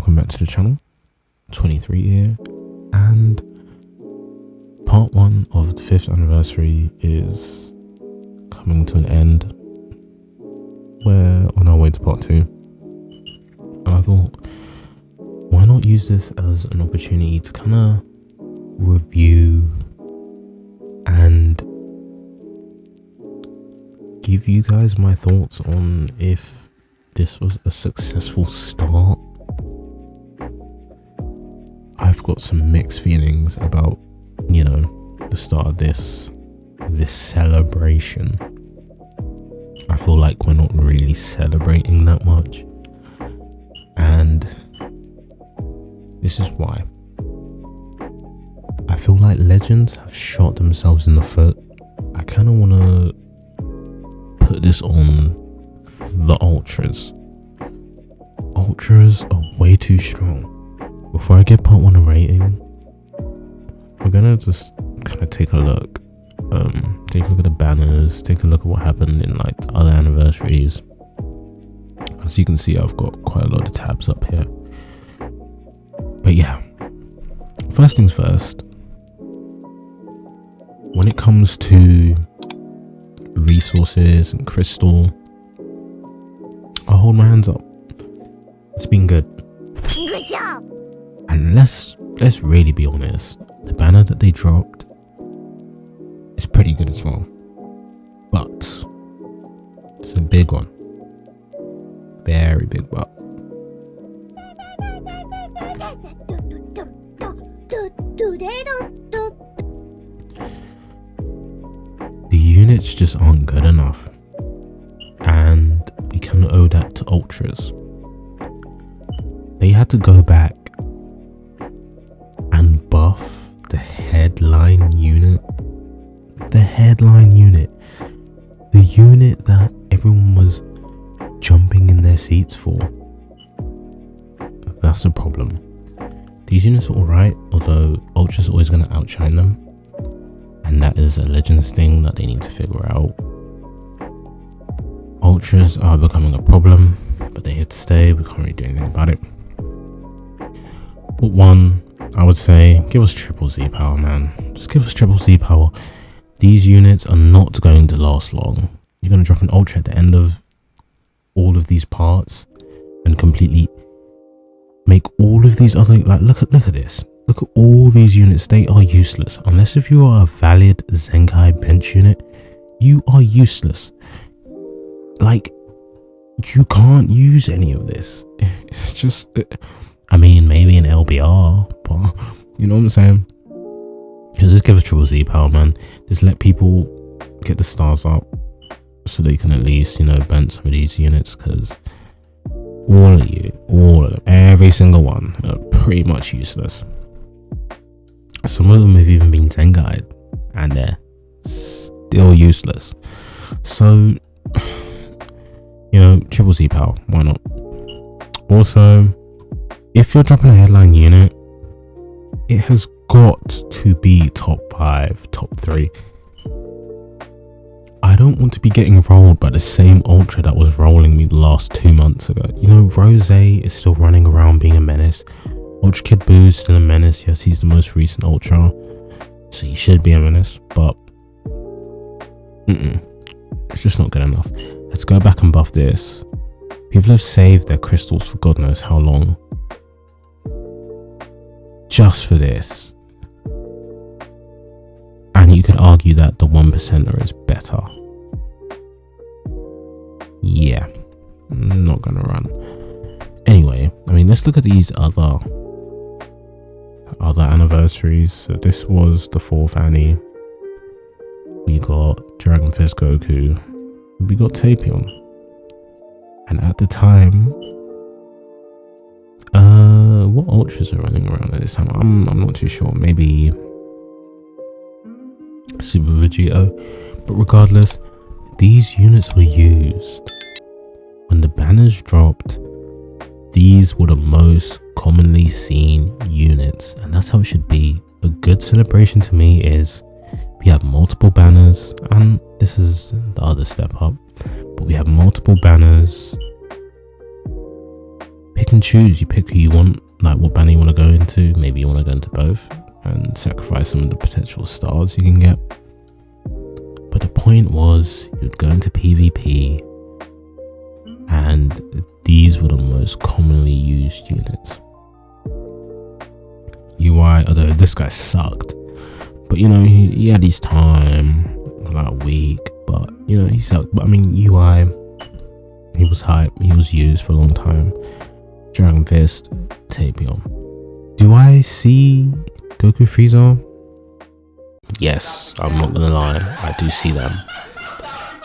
welcome back to the channel. 23 here, and part 1 of the 5th anniversary is coming to an end. We're on our way to part 2, and I thought, why not use this as an opportunity to kind of review and give you guys my thoughts on if this was a successful start. I've got some mixed feelings about, the start of this celebration. I feel like we're not really celebrating that much, and this is why. I feel like Legends have shot themselves in the foot. I kind of want to put this on the Ultras. Ultras are way too strong. Before I give part 1 a rating, we're gonna just kind of take a look. Take a look at the banners, take a look at what happened in like the other anniversaries. As you can see, I've got quite a lot of tabs up here. But yeah, first things first, when it comes to resources and crystal, I'll hold my hands up. It's been good. Good job. And let's really be honest, the banner that they dropped is pretty good as well, but it's a big one, very big but. The units just aren't good enough, and we can owe that to Ultras. They had to go back and buff the headline unit. The headline unit. The unit that everyone was jumping in their seats for. That's a problem. These units are alright, although Ultra's always going to outshine them. And that is a Legends thing that they need to figure out. Ultras are becoming a problem, but they're here to stay. We can't really do anything about it. But one, I would say, give us triple Z power, man. Just give us triple Z power. These units are not going to last long. You're going to drop an Ultra at the end of all of these parts and completely make all of these other, like, look at this. Look at all these units. They are useless. Unless if you are a valid Zenkai bench unit, you are useless. Like, you can't use any of this. It's just, I mean, maybe an LBR, but you know what I'm saying? Just give us triple Z power, man. Just let people get the stars up so they can at least, bench some of these units, because all of them, every single one are pretty much useless. Some of them have even been Zenkai and they're still useless. So, triple Z power, why not? Also, if you're dropping a headline unit, it has got to be top 5, top 3. I don't want to be getting rolled by the same Ultra that was rolling me the last 2 months ago. Rose is still running around being a menace. Ultra Kid Buu is still a menace. Yes, he's the most recent Ultra, so he should be a menace, but it's just not good enough. Let's go back and buff this. People have saved their crystals for God knows how long, just for this. And you could argue that the 1%er is better. Yeah, not gonna run. Anyway, let's look at these other anniversaries. So this was the 4th Annie. We got Dragon Fist Goku. We got Tapion. And at the time, what Ultras are running around at this time? I'm not too sure. Maybe Super Vegito. But regardless, these units were used. When the banners dropped, these were the most commonly seen units. And that's how it should be. A good celebration to me is we have multiple banners, and this is the other step up, but we have multiple banners. pick and choose. You pick who you want, like what banner you want to go into. Maybe you want to go into both and sacrifice some of the potential stars you can get. But the point was, you'd go into PvP, and these were the most commonly used units. UI, although this guy sucked, but you know, he had his time, like a week, but you know, he sucked. But I mean, UI, he was hype, he was used for a long time. Dragon Fist, Tapion. Do I see Goku Frieza? Yes, I'm not gonna lie, I do see them.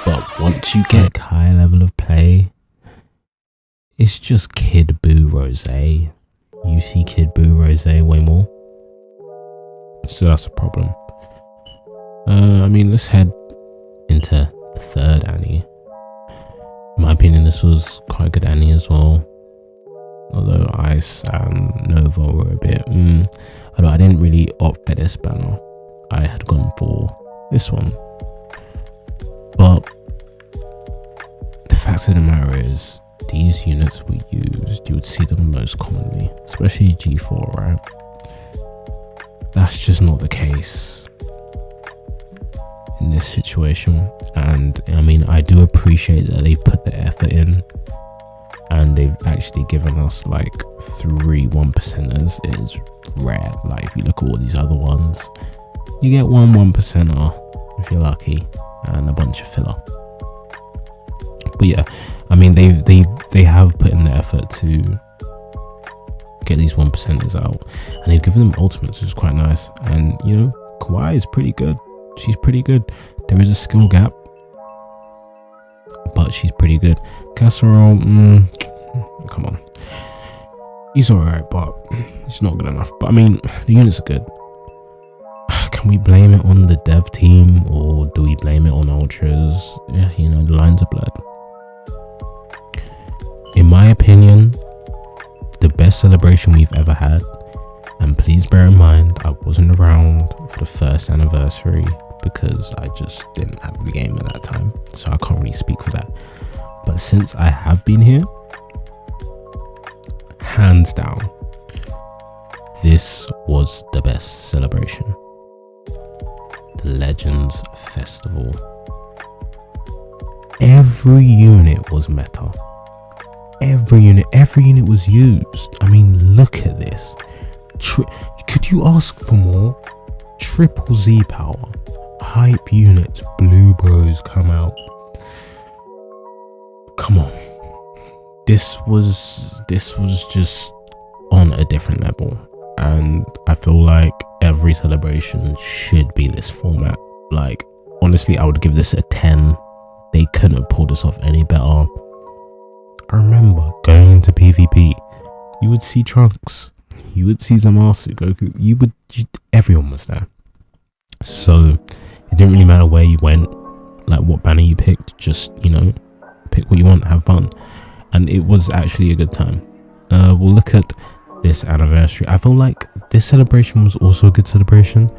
But once you get high level of play, it's just Kid Buu Rose. You see Kid Buu Rose way more. So that's a problem. I mean, let's head into the third Annie. In my opinion, this was quite a good Annie as well. Although Ice and Nova were a bit... although I didn't really opt for this banner. I had gone for this one. But the fact of the matter is, these units were used, you would see them most commonly, especially G4, right? That's just not the case in this situation. And I mean, I do appreciate that they put the effort in, and they've actually given us like 3 1%ers. It is rare. Like if you look at all these other ones, you get 1% if you're lucky, and a bunch of filler. But yeah, I mean, they have put in the effort to get these 1%ers out, and they've given them ultimates, which is quite nice. And you know, Kawaii is pretty good. She's pretty good. There is a skill gap, but she's pretty good. Casserole, come on, he's alright, but he's not good enough. But I mean, the units are good. Can we blame it on the dev team, or do we blame it on ultras? Yeah, you know, the lines are blurred. In my opinion, the best celebration we've ever had, and please bear in mind, I wasn't around for the first anniversary because I just didn't have the game at that time, so I can't really speak for that. But since I have been here, hands down, this was the best celebration. The Legends Festival. Every unit was meta. Every unit was used. I mean, look at this. Could you ask for more? Triple Z power, hype units, blue bros come out. Come on, this was just on a different level, and I feel like every celebration should be this format. Like honestly, I would give this a 10. They couldn't have pulled this off any better. I remember going into PvP, you would see Trunks, you would see Zamasu, Goku, everyone was there. So it didn't really matter where you went, like what banner you picked, just, you know, pick what you want, have fun. And it was actually a good time. We'll look at this anniversary. I feel like this celebration was also a good celebration,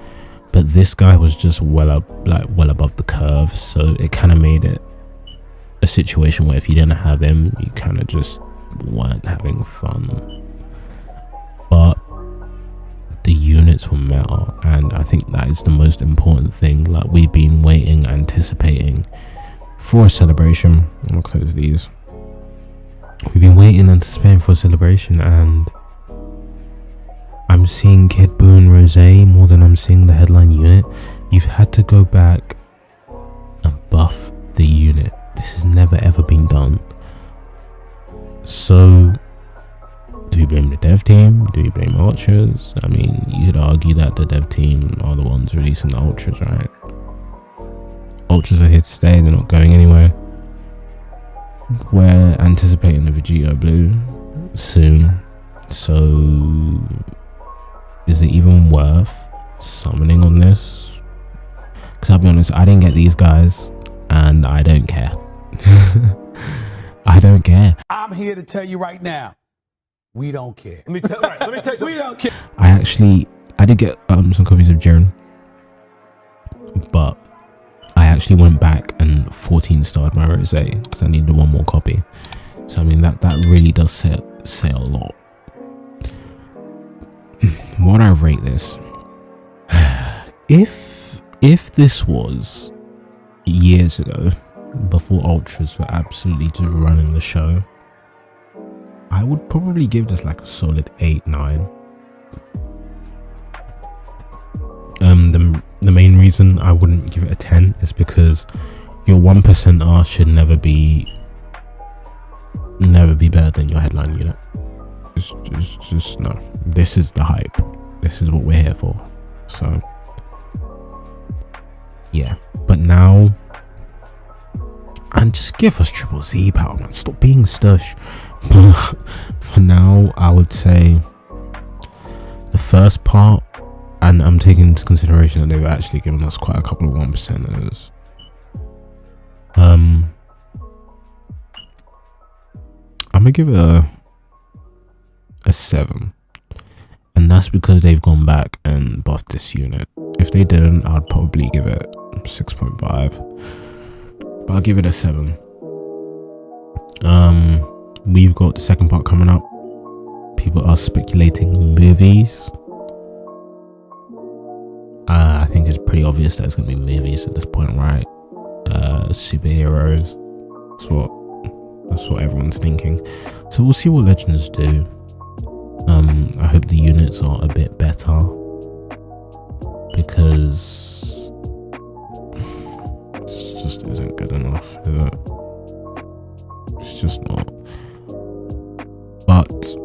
but this guy was just well above the curve, so it kind of made it a situation where if you didn't have him, you kind of just weren't having fun. But the units were meta, and I think that is the most important thing. Like, we've been waiting, anticipating for a celebration. I'm gonna close these. We've been waiting, anticipating for a celebration, and I'm seeing Kid Buu and Rose more than I'm seeing the headline unit. You've had to go back and buff the unit. This has never ever been done. So do you blame the dev team? Do you blame ultras? I mean, you could argue that the dev team are the ones releasing the ultras, right? Ultras are here to stay, they're not going anywhere. We're anticipating the Vegito Blue soon, so is it even worth summoning on this? Because I'll be honest, I didn't get these guys, and I don't care. I don't care. I'm here to tell you right now, we don't care. Let me tell you something. We don't care. I did get some copies of Jiren, but I actually went back and 14 starred my Rose because I needed one more copy. So I mean that really does say a lot. What I rate this, if this was years ago, before ultras were absolutely just running the show, I would probably give this like a solid 8-9. The main reason I wouldn't give it a 10 is because your 1%er should never be better than your headline unit. Just no. This is the hype. This is what we're here for. So yeah, but now, and just give us triple Z power, man. Stop being stush. For now, I would say the first part, and I'm taking into consideration that they've actually given us quite a couple of 1%ers. I'm gonna give it a 7, and that's because they've gone back and buffed this unit. If they didn't, I'd probably give it 6.5, but I'll give it a 7. We've got the second part coming up. People are speculating movies. I think it's pretty obvious that it's gonna be movies at this point, right? Superheroes. That's what everyone's thinking. So we'll see what Legends do. I hope the units are a bit better, because it just isn't good enough, is it? It's just not. But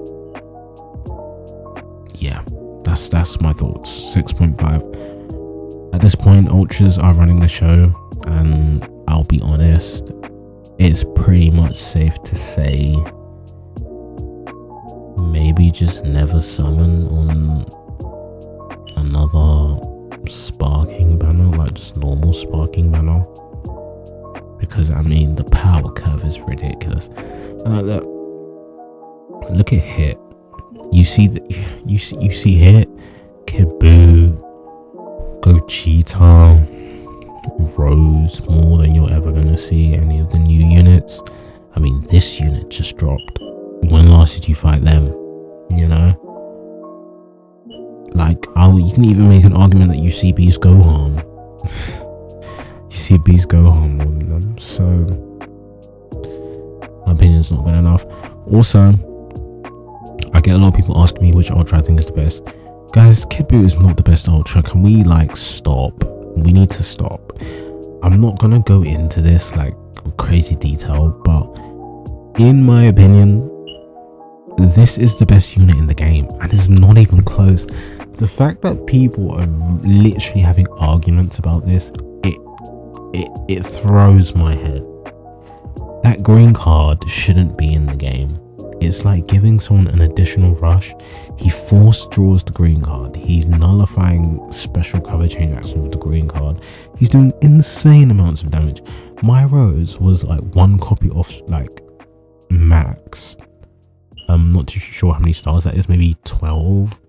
yeah, that's my thoughts. 6.5. At this point, ultras are running the show, and I'll be honest, it's pretty much safe to say maybe just never summon on another sparking banner, like just normal sparking banner, because I mean the power curve is ridiculous. And like, look at hit. You see hit, Kid Buu, Gogeta, Rose, more than you're ever gonna see any of the new units. I mean, this unit just dropped. When last did you fight them? You know, like you can even make an argument that UCB's Gohan. UCB's Gohan more than them. So my opinion's not good enough. Also, I get a lot of people asking me which ultra I think is the best. Guys, Kid Buu is not the best ultra. Can we like stop? We need to stop. I'm not gonna go into this like crazy detail, but in my opinion, this is the best unit in the game, and it's not even close. The fact that people are literally having arguments about this, it throws my head. That green card shouldn't be in the game. It's like giving someone an additional rush. He force draws the green card. He's nullifying special cover change action with the green card. He's doing insane amounts of damage. My Rose was like 1 copy off like max. I'm not too sure how many stars that is, maybe 12,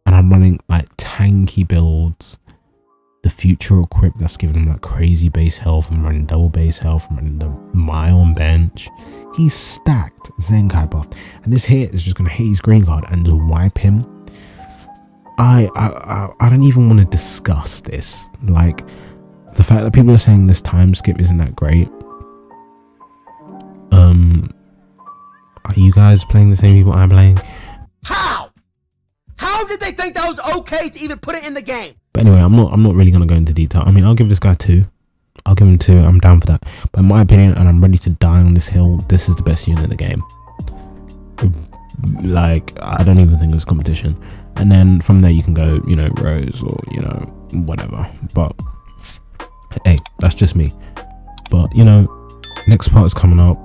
and I'm running like tanky builds. The future equip that's giving him like crazy base health. I'm running double base health. I'm running the Mile on bench. He's stacked Zenkai buff, and this hit is just gonna hit his green card and just wipe him. I don't even want to discuss this. Like, the fact that people are saying this time skip isn't that great. Are you guys playing the same people I'm playing? How did they think that was okay to even put it in the game? But anyway, I'm not really gonna go into detail. I mean, I'll give this guy 2. I'll give him 2. I'm down for that. But in my opinion, and I'm ready to die on this hill, this is the best unit in the game. Like, I don't even think there's competition. And then from there you can go, you know, Rose or, you know, whatever. But hey, that's just me. But, you know, next part is coming up.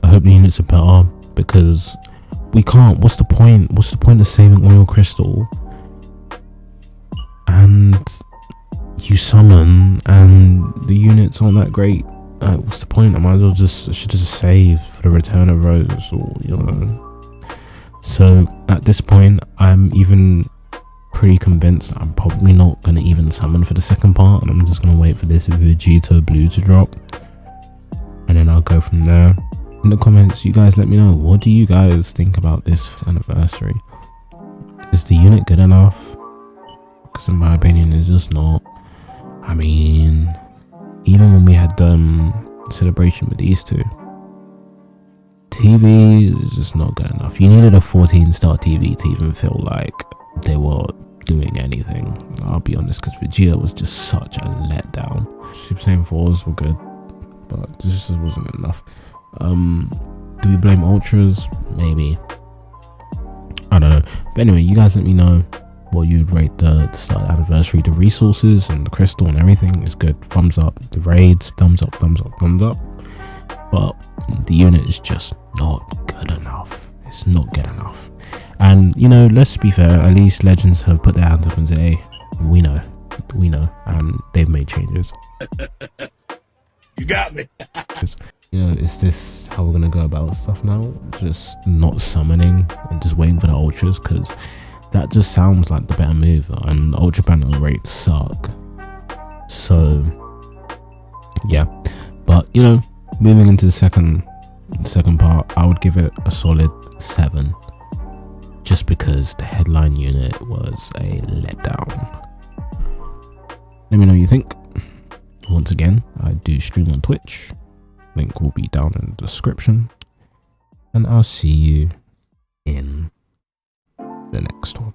I hope the units are better, because we can't. What's the point? What's the point of saving Oil Crystal and you summon and the units aren't that great? What's the point? I might as well should just save for the return of Rose, or, you know. So at this point, I'm even pretty convinced I'm probably not gonna even summon for the second part, and I'm just gonna wait for this Vegeta Blue to drop, and then I'll go from there. in the comments, you guys let me know, what do you guys think about this anniversary? Is the unit good enough? Because in my opinion, it's just not. I mean, even when we had celebration with these two, TV is just not good enough. You needed a 14-star TV to even feel like they were doing anything. I'll be honest, because Vegeta was just such a letdown. Super Saiyan 4s were good, but this just wasn't enough. Do we blame Ultras? Maybe. I don't know. But anyway, you guys let me know what you'd rate the start of the anniversary. The resources and the crystal and everything is good. Thumbs up. The raids, thumbs up, thumbs up, thumbs up. But the unit is just not good enough. It's not good enough. And, you know, let's be fair, at least Legends have put their hands up and say, hey, we know, and they've made changes. You got me. You know, is this how we're gonna go about stuff now? Just not summoning and just waiting for the ultras, because that just sounds like the better move, and the ultra battle rates suck. So yeah, but you know, moving into the second part, I would give it a solid 7, just because the headline unit was a letdown. Let me know what you think. Once again, I do stream on Twitch. Link will be down in the description. And I'll see you in the next one.